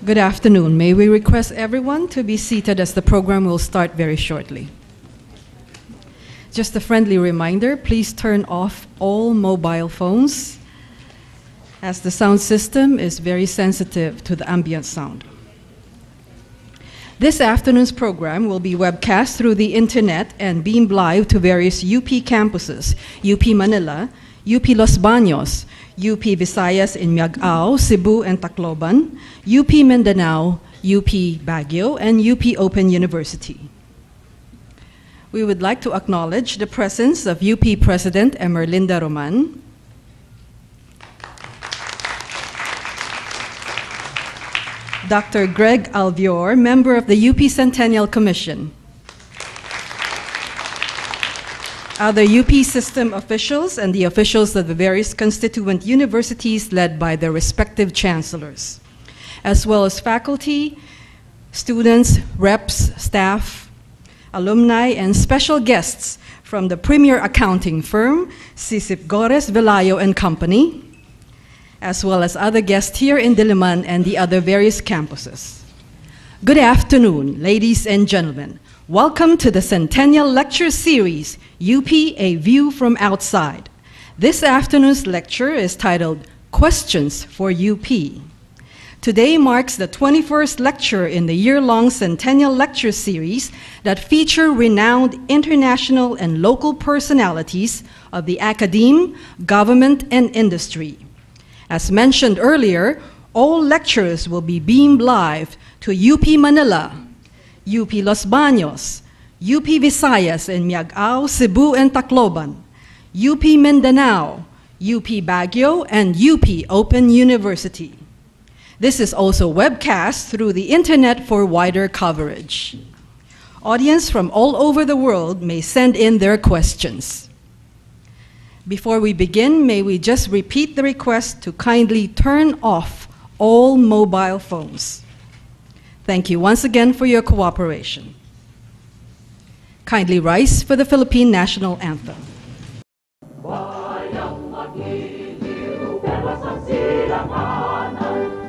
Good afternoon. May we request everyone to be seated as the program will start very shortly. Just a friendly reminder, please turn off all mobile phones as the sound system is very sensitive to the ambient sound. This afternoon's program will be webcast through the internet and beamed live to various UP campuses, UP Manila, UP Los Baños, UP Visayas in Miagao, Cebu, and Tacloban, UP Mindanao, UP Baguio, and UP Open University. We would like to acknowledge the presence of UP President Emerlinda Roman, Dr. Greg Albior, member of the UP Centennial Commission, other UP system officials, and the officials of the various constituent universities led by their respective chancellors, as well as faculty, students, reps, staff, alumni, and special guests from the premier accounting firm, Sycip Velayo and Company, as well as other guests here in Diliman and the other various campuses. Good afternoon, ladies and gentlemen. Welcome to the Centennial Lecture Series, UP, A View from Outside. This afternoon's lecture is titled Questions for UP. Today marks the 21st lecture in the year-long Centennial Lecture Series that feature renowned international and local personalities of the academe, government, and industry. As mentioned earlier, all lectures will be beamed live to UP Manila, UP Los Baños, UP Visayas in Miagao, Cebu, and Tacloban, UP Mindanao, UP Baguio, and UP Open University. This is also webcast through the internet for wider coverage. Audience from all over the world may send in their questions. Before we begin, may we just repeat the request to kindly turn off all mobile phones. Thank you once again for your cooperation. Kindly rise for the Philippine National Anthem.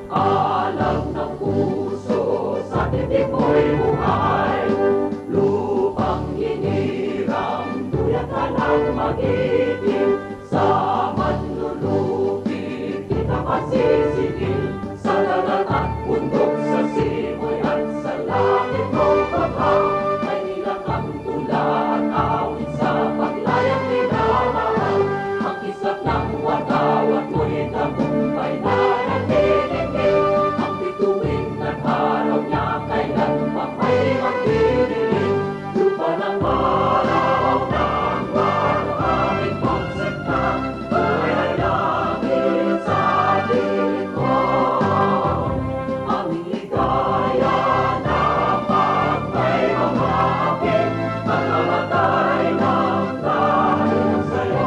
Alam ng puso sa titik mo'y buhay. Lupang hinirang, tuyat ka ng mag-ibig. Sa manlulupig, di ka masisigil. Sa dagat at bundok, sa simoy at sa langit mong kapal. May nilagang tula at awit sa paglayang minamahal. Ang kisap ng watawat mo'y tagumpay na natiling. Ang bituin at araw niya kailan pa may magdidilim. Lupa ng araw ng maraming pagsikta, ay langit sa likod. Aming ligaya na pag may mamapit, makamatay ng dahil sa'yo.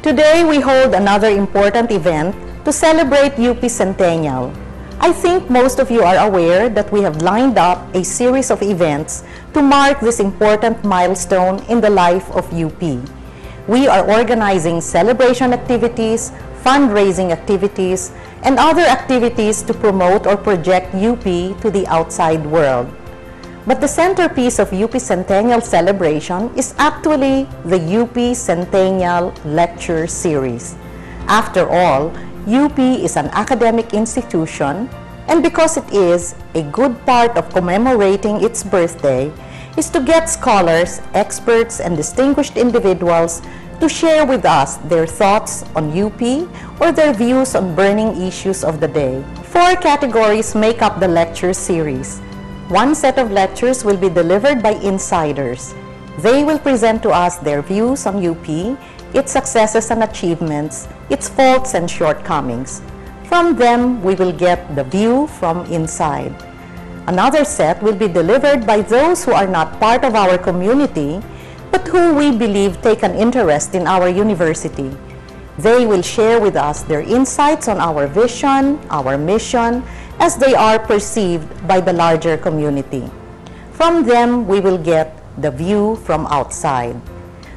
Today, we hold another important event to celebrate UP Centennial. I think most of you are aware that we have lined up a series of events to mark this important milestone in the life of UP. We are organizing celebration activities, fundraising activities, and other activities to promote or project UP to the outside world. But the centerpiece of UP Centennial celebration is actually the UP Centennial Lecture Series. After all, UP is an academic institution, and because it is, a good part of commemorating its birthday is to get scholars, experts, and distinguished individuals to share with us their thoughts on UP or their views on burning issues of the day. 4 categories make up the lecture series. One set of lectures will be delivered by insiders. They will present to us their views on UP, its successes and achievements, its faults and shortcomings. From them, we will get the view from inside. Another set will be delivered by those who are not part of our community, but who we believe take an interest in our university. They will share with us their insights on our vision, our mission, as they are perceived by the larger community. From them, we will get the view from outside.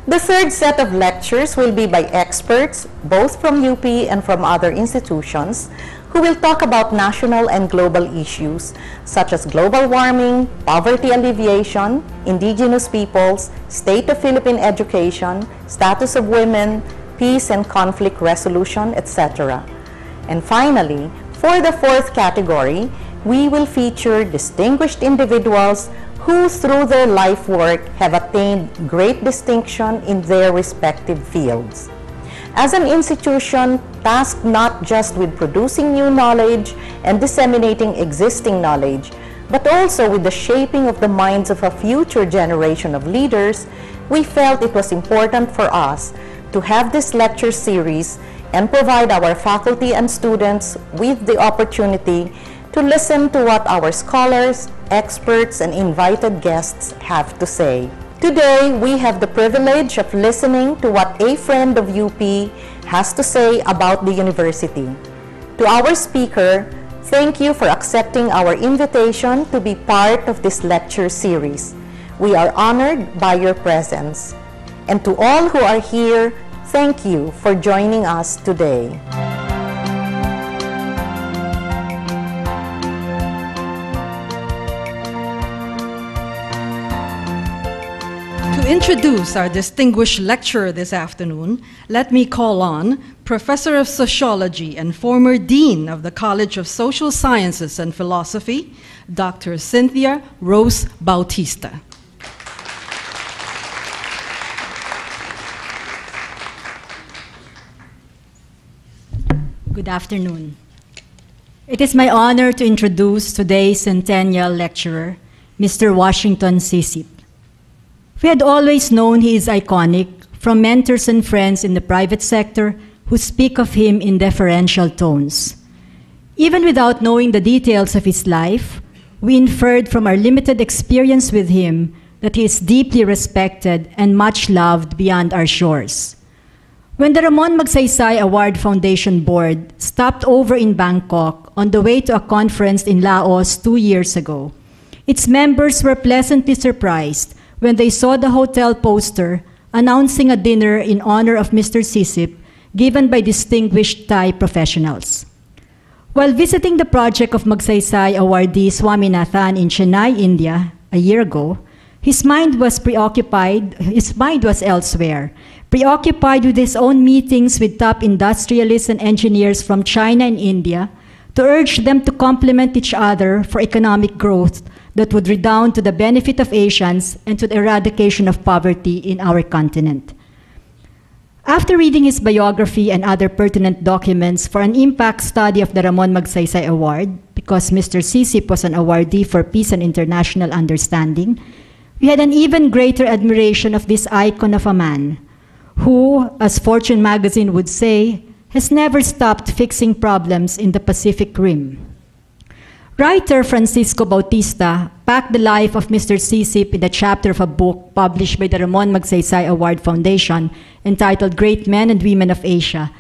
The third set of lectures will be by experts, both from UP and from other institutions, who will talk about national and global issues such as global warming, poverty alleviation, indigenous peoples, state of Philippine education, status of women, peace and conflict resolution, etc. And finally, for the fourth category, we will feature distinguished individuals who, through their life work, have attained great distinction in their respective fields. As an institution tasked not just with producing new knowledge and disseminating existing knowledge, but also with the shaping of the minds of a future generation of leaders, we felt it was important for us to have this lecture series and provide our faculty and students with the opportunity to listen to what our scholars, experts, and invited guests have to say. Today, we have the privilege of listening to what a friend of UP has to say about the university. To our speaker, thank you for accepting our invitation to be part of this lecture series. We are honored by your presence. And to all who are here, thank you for joining us today. To introduce our distinguished lecturer this afternoon, let me call on Professor of Sociology and former Dean of the College of Social Sciences and Philosophy, Dr. Cynthia Rose Bautista. Good afternoon. It is my honor to introduce today's centennial lecturer, Mr. Washington Sycip. We had always known he is iconic from mentors and friends in the private sector who speak of him in deferential tones. Even without knowing the details of his life, we inferred from our limited experience with him that he is deeply respected and much loved beyond our shores. When the Ramon Magsaysay Award Foundation Board stopped over in Bangkok on the way to a conference in Laos 2 years ago, its members were pleasantly surprised when they saw the hotel poster announcing a dinner in honor of Mr. Sycip given by distinguished Thai professionals. While visiting the project of Magsaysay awardee Swaminathan in Chennai, India, a year ago, his mind was elsewhere, preoccupied with his own meetings with top industrialists and engineers from China and India to urge them to complement each other for economic growth that would redound to the benefit of Asians and to the eradication of poverty in our continent. After reading his biography and other pertinent documents for an impact study of the Ramon Magsaysay Award, because Mr. Sycip was an awardee for peace and international understanding, we had an even greater admiration of this icon of a man who, as Fortune magazine would say, has never stopped fixing problems in the Pacific Rim. Writer Francisco Bautista packed the life of Mr. Sycip in the chapter of a book published by the Ramon Magsaysay Award Foundation entitled Great Men and Women of Asia.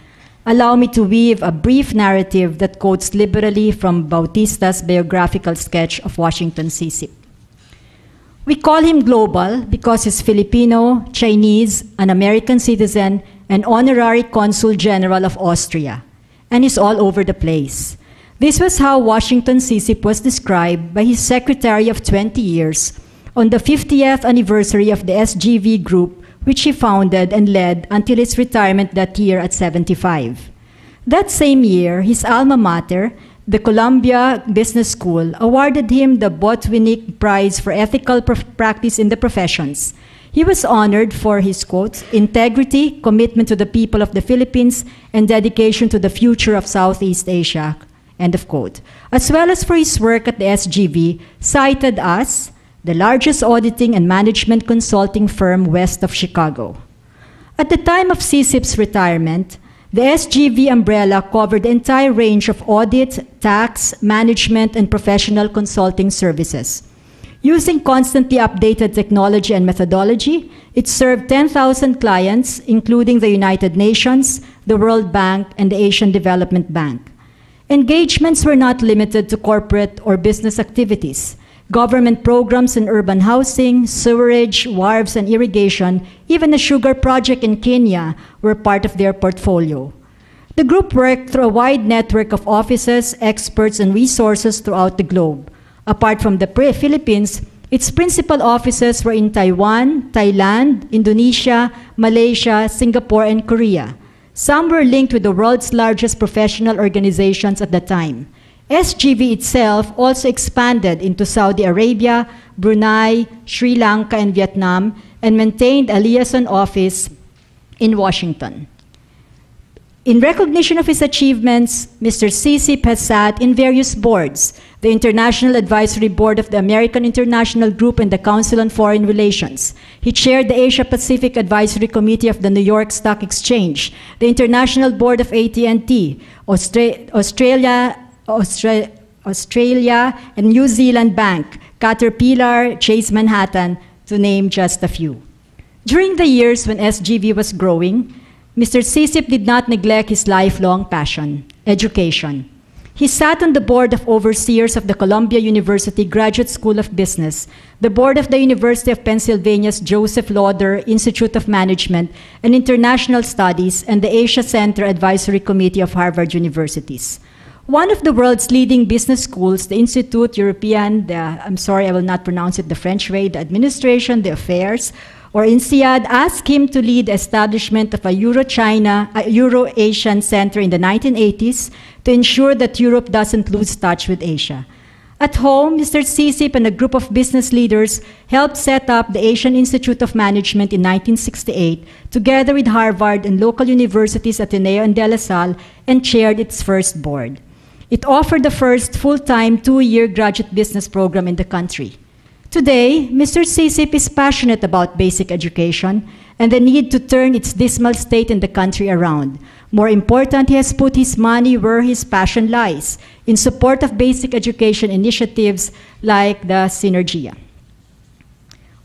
Allow me to weave a brief narrative that quotes liberally from Bautista's biographical sketch of Washington Sycip. We call him global because he's Filipino, Chinese, an American citizen, and honorary consul general of Austria, and he's all over the place. This was how Washington Sycip was described by his secretary of 20 years on the 50th anniversary of the SGV Group, which he founded and led until his retirement that year at 75. That same year, his alma mater, the Columbia Business School, awarded him the Botwinick Prize for Ethical Practice in the Professions. He was honored for his, quote, integrity, commitment to the people of the Philippines, and dedication to the future of Southeast Asia, end of quote, as well as for his work at the SGV, cited as the largest auditing and management consulting firm west of Chicago. At the time of Sycip's retirement, the SGV umbrella covered the entire range of audit, tax, management, and professional consulting services. Using constantly updated technology and methodology, it served 10,000 clients, including the United Nations, the World Bank, and the Asian Development Bank. Engagements were not limited to corporate or business activities. Government programs in urban housing, sewerage, wharves, and irrigation, even a sugar project in Kenya were part of their portfolio. The group worked through a wide network of offices, experts, and resources throughout the globe. Apart from the Philippines, its principal offices were in Taiwan, Thailand, Indonesia, Malaysia, Singapore, and Korea. Some were linked with the world's largest professional organizations at the time. SGV itself also expanded into Saudi Arabia, Brunei, Sri Lanka, and Vietnam, and maintained a liaison office in Washington. In recognition of his achievements, Mr. Sycip has sat in various boards: the International Advisory Board of the American International Group and the Council on Foreign Relations. He chaired the Asia-Pacific Advisory Committee of the New York Stock Exchange, the International Board of AT&T, Australia and New Zealand Bank, Caterpillar, Chase Manhattan, to name just a few. During the years when SGV was growing, Mr. Sycip did not neglect his lifelong passion, education. He sat on the board of overseers of the Columbia University Graduate School of Business, the board of the University of Pennsylvania's Joseph Lauder Institute of Management and International Studies, and the Asia Center Advisory Committee of Harvard Universities. One of the world's leading business schools, the Institut Européen, I'm sorry, I will not pronounce it the French way, the Administration, the Affairs, or INSEAD, asked him to lead the establishment of a Euro-Asian Center in the 1980s to ensure that Europe doesn't lose touch with Asia. At home, Mr. Sycip and a group of business leaders helped set up the Asian Institute of Management in 1968, together with Harvard and local universities Ateneo and De La Salle, and chaired its first board. It offered the first full-time 2-year graduate business program in the country. Today, Mr. Sycip is passionate about basic education and the need to turn its dismal state in the country around. More important, he has put his money where his passion lies, in support of basic education initiatives like the Synergia.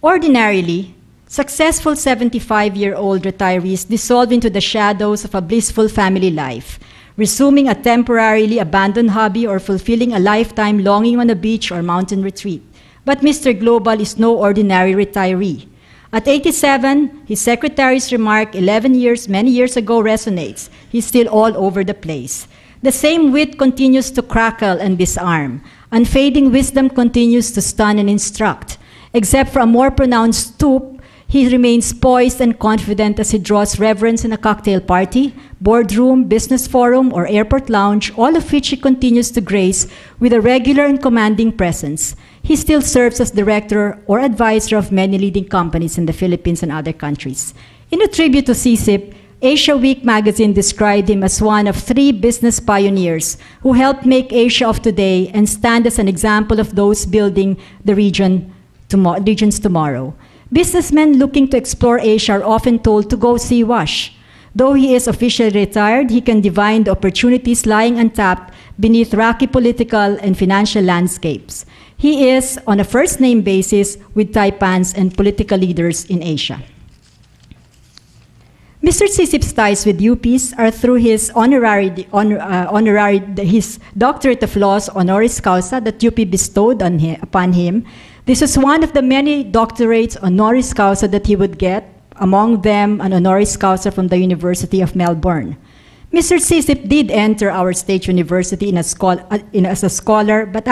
Ordinarily, successful 75-year-old retirees dissolve into the shadows of a blissful family life, resuming a temporarily abandoned hobby or fulfilling a lifetime longing on a beach or mountain retreat. But Mr. Global is no ordinary retiree. At 87, his secretary's remark many years ago resonates. He's still all over the place. The same wit continues to crackle and disarm. Unfading wisdom continues to stun and instruct. Except for a more pronounced stoop, he remains poised and confident as he draws reverence in a cocktail party, boardroom, business forum, or airport lounge, all of which he continues to grace with a regular and commanding presence. He still serves as director or advisor of many leading companies in the Philippines and other countries. In a tribute to Sycip, Asia Week magazine described him as one of 3 business pioneers who helped make Asia of today and stand as an example of those building the region's tomorrow. Businessmen looking to explore Asia are often told to go see Wash. Though he is officially retired, he can divine the opportunities lying untapped beneath rocky political and financial landscapes. He is on a first-name basis with Taipans and political leaders in Asia. Mr. Sycip's ties with UPs are through his his Doctorate of Laws honoris causa that UP bestowed upon him. This is one of the many doctorates honoris causa that he would get, among them an honoris causa from the University of Melbourne. Mr. Sycip did enter our state university as a scholar, but